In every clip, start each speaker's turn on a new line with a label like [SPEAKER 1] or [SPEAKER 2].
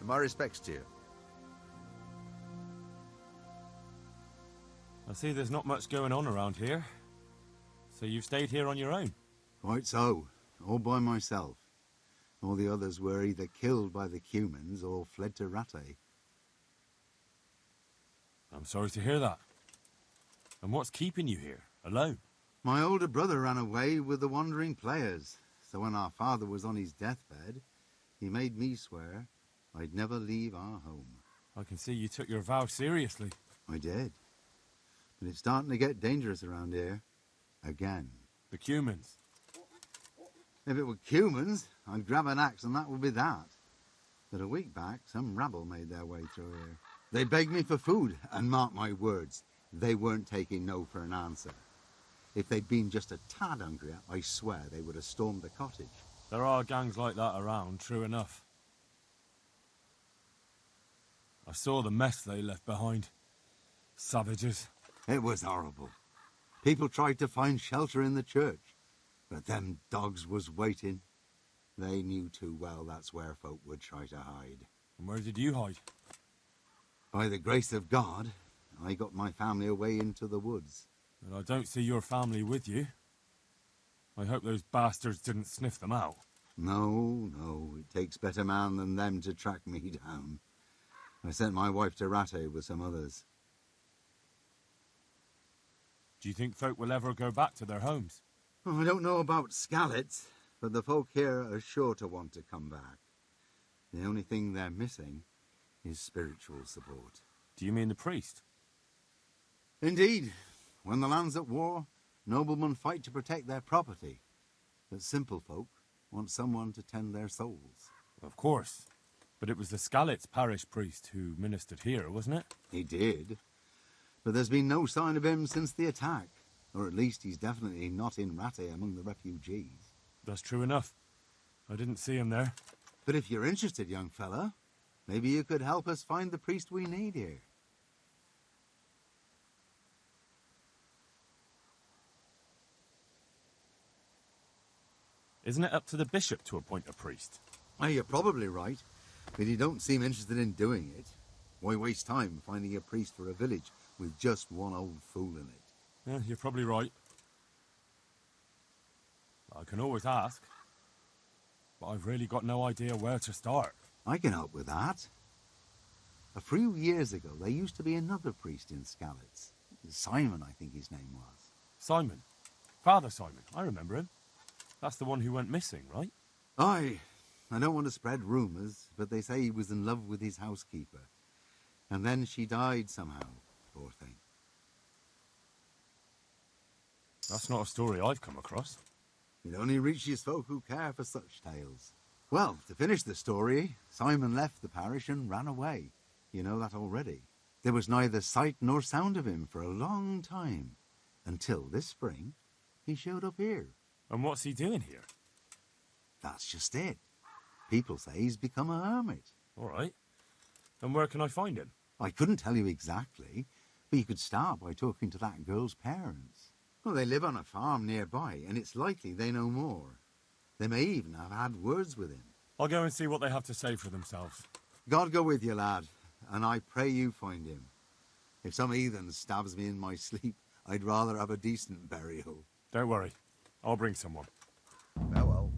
[SPEAKER 1] My respects to you.
[SPEAKER 2] I see there's not much going on around here. So you've stayed here on your own?
[SPEAKER 3] Quite so. All by myself. All the others were either killed by the Cumans or fled to Rattay.
[SPEAKER 2] I'm sorry to hear that. And what's keeping you here, alone?
[SPEAKER 3] My older brother ran away with the wandering players, so when our father was on his deathbed, he made me swear I'd never leave our home.
[SPEAKER 2] I can see you took your vow seriously.
[SPEAKER 3] I did. But it's starting to get dangerous around here. Again.
[SPEAKER 2] The Cumans.
[SPEAKER 3] If it were Cumans, I'd grab an axe and that would be that. But a week back, some rabble made their way through here. They begged me for food, and mark my words, they weren't taking no for an answer. If they'd been just a tad hungrier, I swear they would have stormed the cottage.
[SPEAKER 2] There are gangs like that around, true enough. I saw the mess they left behind. Savages.
[SPEAKER 3] It was horrible. People tried to find shelter in the church, but them dogs was waiting. They knew too well that's where folk would try to hide.
[SPEAKER 2] And where did you hide?
[SPEAKER 3] By the grace of God, I got my family away into the woods.
[SPEAKER 2] And I don't see your family with you. I hope those bastards didn't sniff them out.
[SPEAKER 3] No, it takes better man than them to track me down. I sent my wife to Rattay with some others.
[SPEAKER 2] Do you think folk will ever go back to their homes?
[SPEAKER 3] Oh, I don't know about Skallets, but the folk here are sure to want to come back. The only thing they're missing is spiritual support.
[SPEAKER 2] Do you mean the priest?
[SPEAKER 3] Indeed. When the land's at war, noblemen fight to protect their property. But simple folk want someone to tend their souls.
[SPEAKER 2] Of course. But it was the Skallets parish priest who ministered here, wasn't it?
[SPEAKER 3] He did. But there's been no sign of him since the attack. Or at least he's definitely not in Rattay among the refugees.
[SPEAKER 2] That's true enough. I didn't see him there.
[SPEAKER 3] But if you're interested, young fella, maybe you could help us find the priest we need here.
[SPEAKER 2] Isn't it up to the bishop to appoint a priest?
[SPEAKER 3] You're probably right, but you don't seem interested in doing it. Why waste time finding a priest for a village with just one old fool in it?
[SPEAKER 2] Yeah, you're probably right. I can always ask. But I've really got no idea where to start.
[SPEAKER 3] I can help with that. A few years ago, there used to be another priest in Skallets. Simon, I think his name was.
[SPEAKER 2] Simon? Father Simon, I remember him. That's the one who went missing, right?
[SPEAKER 3] Aye. I don't want to spread rumours, but they say he was in love with his housekeeper. And then she died somehow, poor thing.
[SPEAKER 2] That's not a story I've come across.
[SPEAKER 3] It only reaches folk who care for such tales. Well, to finish the story, Simon left the parish and ran away. You know that already. There was neither sight nor sound of him for a long time. Until this spring, he showed up here.
[SPEAKER 2] And what's he doing here?
[SPEAKER 3] That's just it. People say he's become a hermit.
[SPEAKER 2] All right. And where can I find him?
[SPEAKER 3] I couldn't tell you exactly, but you could start by talking to that girl's parents. Well, they live on a farm nearby, and it's likely they know more. They may even have had words with him.
[SPEAKER 2] I'll go and see what they have to say for themselves.
[SPEAKER 3] God go with you, lad, and I pray you find him. If some heathen stabs me in my sleep, I'd rather have a decent burial.
[SPEAKER 2] Don't worry. I'll bring someone.
[SPEAKER 1] Farewell.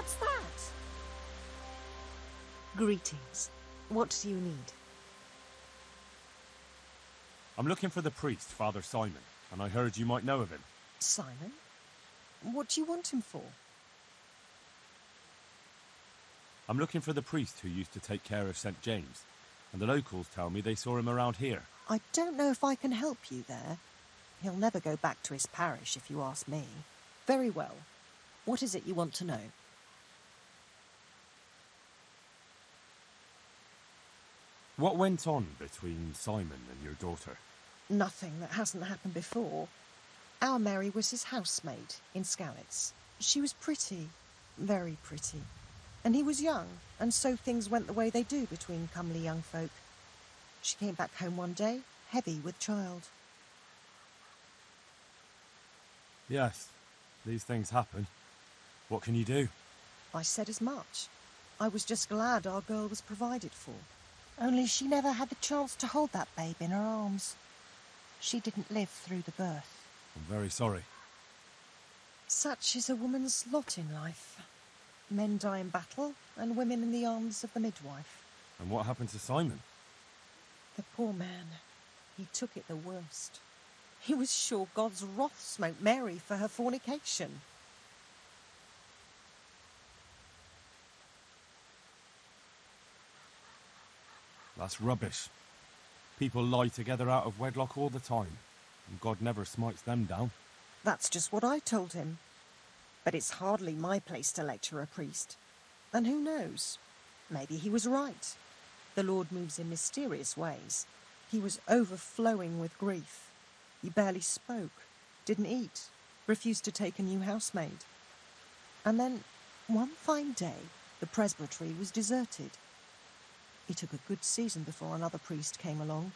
[SPEAKER 4] What's that? Greetings. What do you need?
[SPEAKER 2] I'm looking for the priest, Father Simon, and I heard you might know of him.
[SPEAKER 4] Simon? What do you want him for?
[SPEAKER 2] I'm looking for the priest who used to take care of St. James, and the locals tell me they saw him around here.
[SPEAKER 4] I don't know if I can help you there. He'll never go back to his parish, if you ask me. Very well. What is it you want to know?
[SPEAKER 2] What went on between Simon and your daughter?
[SPEAKER 4] Nothing that hasn't happened before. Our Mary was his housemaid in Skalitz. She was pretty, very pretty. And he was young, and so things went the way they do between comely young folk. She came back home one day, heavy with child.
[SPEAKER 2] Yes, these things happen. What can you do?
[SPEAKER 4] I said as much. I was just glad our girl was provided for. Only she never had the chance to hold that babe in her arms. She didn't live through the birth.
[SPEAKER 2] I'm very sorry.
[SPEAKER 4] Such is a woman's lot in life. Men die in battle, and women in the arms of the midwife.
[SPEAKER 2] And what happened to Simon?
[SPEAKER 4] The poor man, he took it the worst. He was sure God's wrath smote Mary for her fornication.
[SPEAKER 2] That's rubbish. People lie together out of wedlock all the time, and God never smites them down.
[SPEAKER 4] That's just what I told him. But it's hardly my place to lecture a priest. And who knows? Maybe he was right. The Lord moves in mysterious ways. He was overflowing with grief. He barely spoke, didn't eat, refused to take a new housemaid. And then, one fine day, the presbytery was deserted. It took a good season before another priest came along.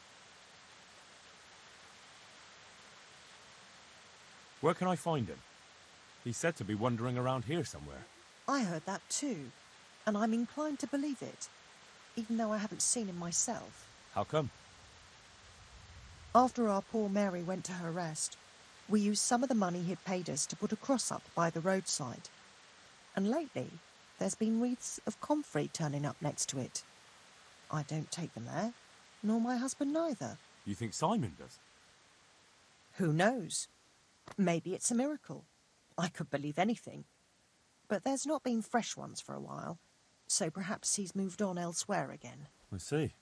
[SPEAKER 2] Where can I find him? He's said to be wandering around here somewhere.
[SPEAKER 4] I heard that too, and I'm inclined to believe it, even though I haven't seen him myself.
[SPEAKER 2] How come?
[SPEAKER 4] After our poor Mary went to her rest, we used some of the money he'd paid us to put a cross up by the roadside. And lately, there's been wreaths of comfrey turning up next to it. I don't take them there, nor my husband neither.
[SPEAKER 2] You think Simon does?
[SPEAKER 4] Who knows? Maybe it's a miracle. I could believe anything. But there's not been fresh ones for a while, so perhaps he's moved on elsewhere again.
[SPEAKER 2] I see.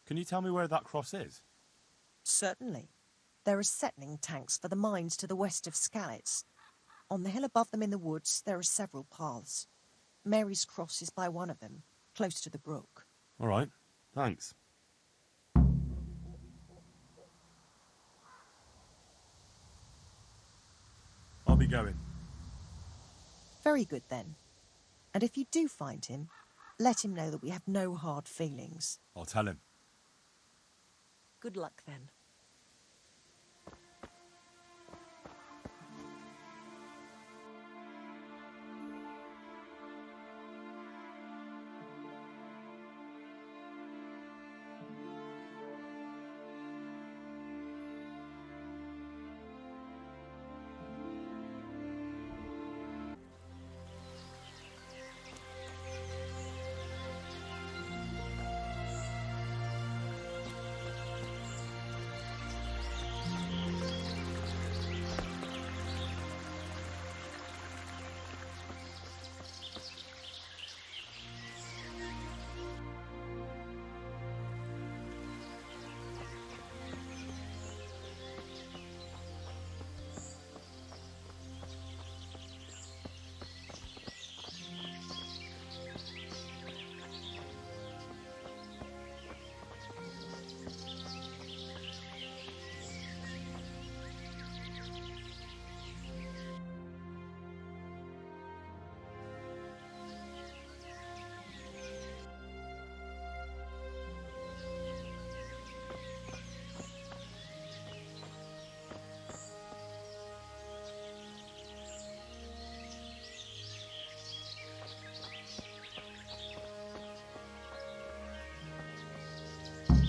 [SPEAKER 2] Can you tell me where that cross is?
[SPEAKER 4] Certainly. There are settling tanks for the mines to the west of Skalitz. On the hill above them in the woods, there are several paths. Mary's cross is by one of them, close to the brook.
[SPEAKER 2] All right, thanks. I'll be going.
[SPEAKER 4] Very good, then. And if you do find him, let him know that we have no hard feelings.
[SPEAKER 2] I'll tell him.
[SPEAKER 4] Good luck, then.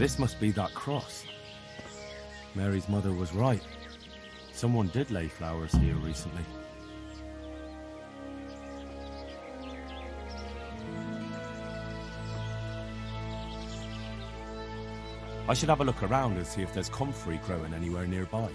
[SPEAKER 2] This must be that cross. Mary's mother was right. Someone did lay flowers here recently. I should have a look around and see if there's comfrey growing anywhere nearby.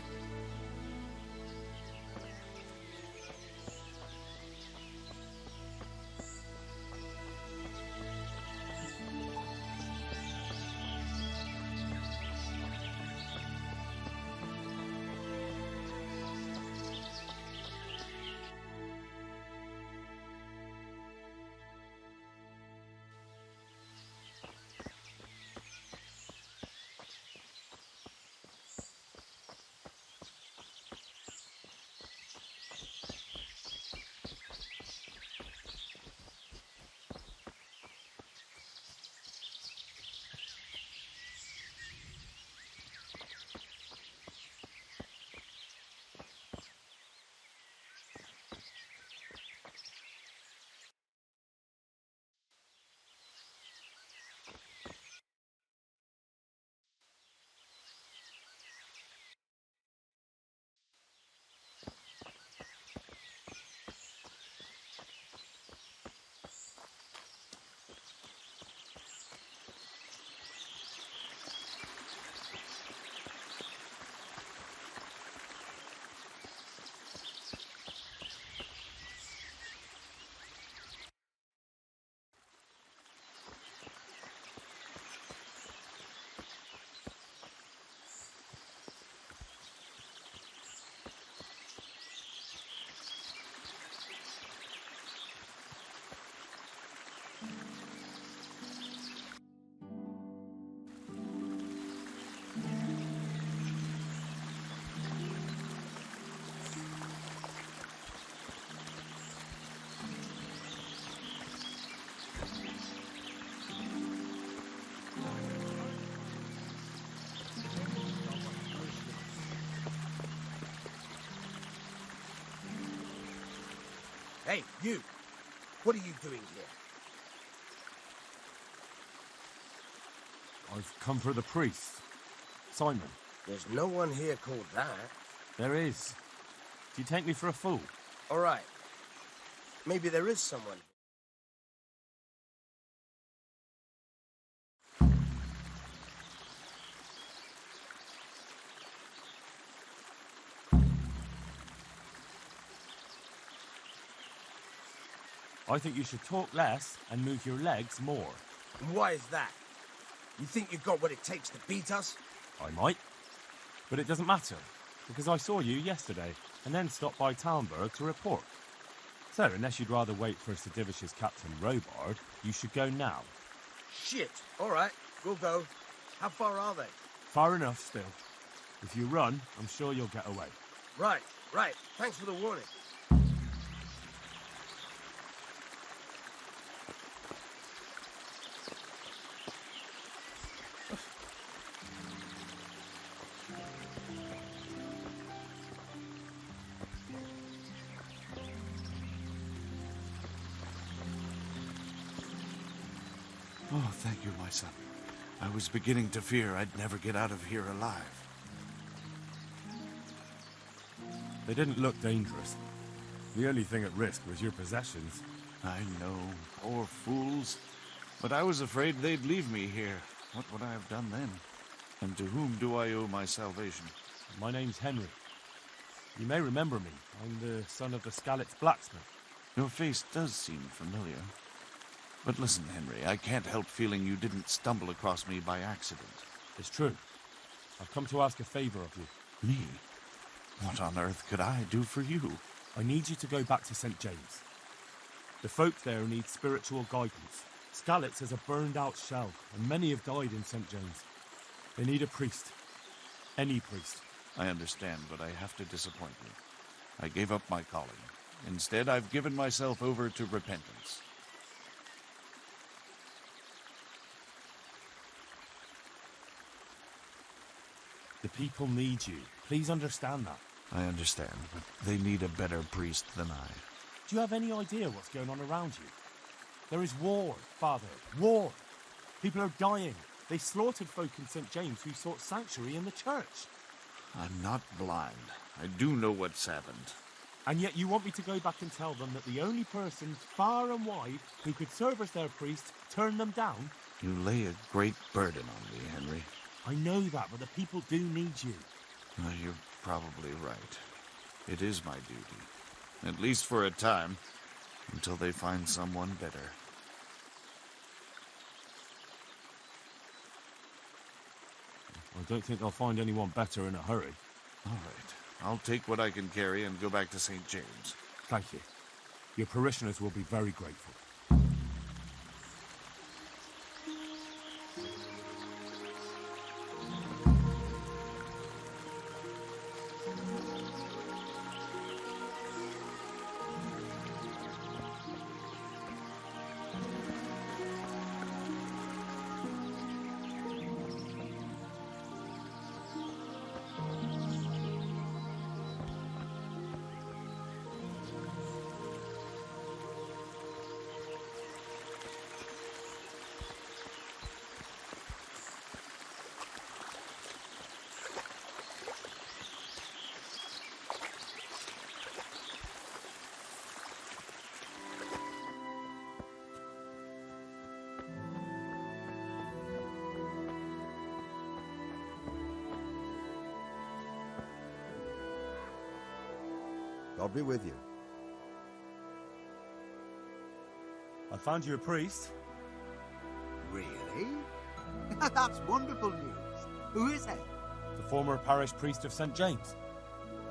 [SPEAKER 5] Hey, you! What are you doing here?
[SPEAKER 2] I've come for the priest. Simon.
[SPEAKER 5] There's no one here called that.
[SPEAKER 2] There is. Do you take me for a fool?
[SPEAKER 5] All right. Maybe there is someone.
[SPEAKER 2] I think you should talk less and move your legs more.
[SPEAKER 5] And why is that? You think you've got what it takes to beat us?
[SPEAKER 2] I might. But it doesn't matter, because I saw you yesterday, and then stopped by Talmberg to report. So, unless you'd rather wait for Sir Divish's Captain Robard, you should go now.
[SPEAKER 5] Shit! All right, we'll go. How far are they?
[SPEAKER 2] Far enough still. If you run, I'm sure you'll get away.
[SPEAKER 5] Right. Thanks for the warning.
[SPEAKER 1] Oh, thank you, my son. I was beginning to fear I'd never get out of here alive.
[SPEAKER 2] They didn't look dangerous. The only thing at risk was your possessions.
[SPEAKER 1] I know, poor fools. But I was afraid they'd leave me here. What would I have done then? And to whom do I owe my salvation?
[SPEAKER 2] My name's Henry. You may remember me. I'm the son of the Skalitz blacksmith.
[SPEAKER 1] Your face does seem familiar. But listen, Henry, I can't help feeling you didn't stumble across me by accident.
[SPEAKER 2] It's true. I've come to ask a favor of you.
[SPEAKER 1] Me? What on earth could I do for you?
[SPEAKER 2] I need you to go back to St. James. The folk there need spiritual guidance. Skalitz is a burned-out shell, and many have died in St. James. They need a priest. Any priest.
[SPEAKER 1] I understand, but I have to disappoint you. I gave up my calling. Instead, I've given myself over to repentance.
[SPEAKER 2] The people need you. Please understand that.
[SPEAKER 1] I understand, but they need a better priest than I.
[SPEAKER 2] Do you have any idea what's going on around you? There is war, Father. War. People are dying. They slaughtered folk in St. James who sought sanctuary in the church.
[SPEAKER 1] I'm not blind. I do know what's happened.
[SPEAKER 2] And yet you want me to go back and tell them that the only person far and wide who could serve as their priest turned them down?
[SPEAKER 1] You lay a great burden on me, Henry.
[SPEAKER 2] I know that, but the people do need you.
[SPEAKER 1] You're probably right. It is my duty. At least for a time. Until they find someone better.
[SPEAKER 2] I don't think they'll find anyone better in a hurry.
[SPEAKER 1] All right. I'll take what I can carry and go back to St. James.
[SPEAKER 2] Thank you. Your parishioners will be very grateful.
[SPEAKER 3] God be with you.
[SPEAKER 2] I found you a priest.
[SPEAKER 3] Really? That's wonderful news. Who is it?
[SPEAKER 2] The former parish priest of St. James.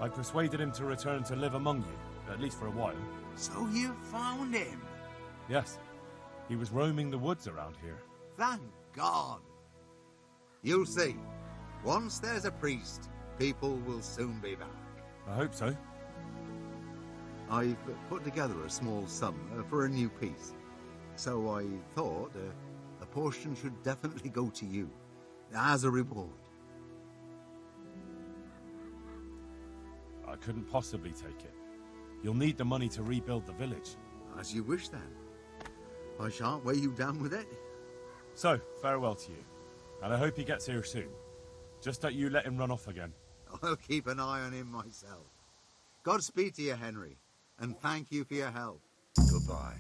[SPEAKER 2] I persuaded him to return to live among you, at least for a while.
[SPEAKER 3] So you found him?
[SPEAKER 2] Yes. He was roaming the woods around here.
[SPEAKER 3] Thank God. You'll see. Once there's a priest, people will soon be back.
[SPEAKER 2] I hope so.
[SPEAKER 3] I've put together a small sum for a new piece. So I thought a portion should definitely go to you, as a reward.
[SPEAKER 2] I couldn't possibly take it. You'll need the money to rebuild the village.
[SPEAKER 3] As you wish, then. I shan't weigh you down with it.
[SPEAKER 2] So, farewell to you. And I hope he gets here soon. Just that you let him run off again.
[SPEAKER 3] I'll keep an eye on him myself. Godspeed to you, Henry, and thank you for your help. Goodbye.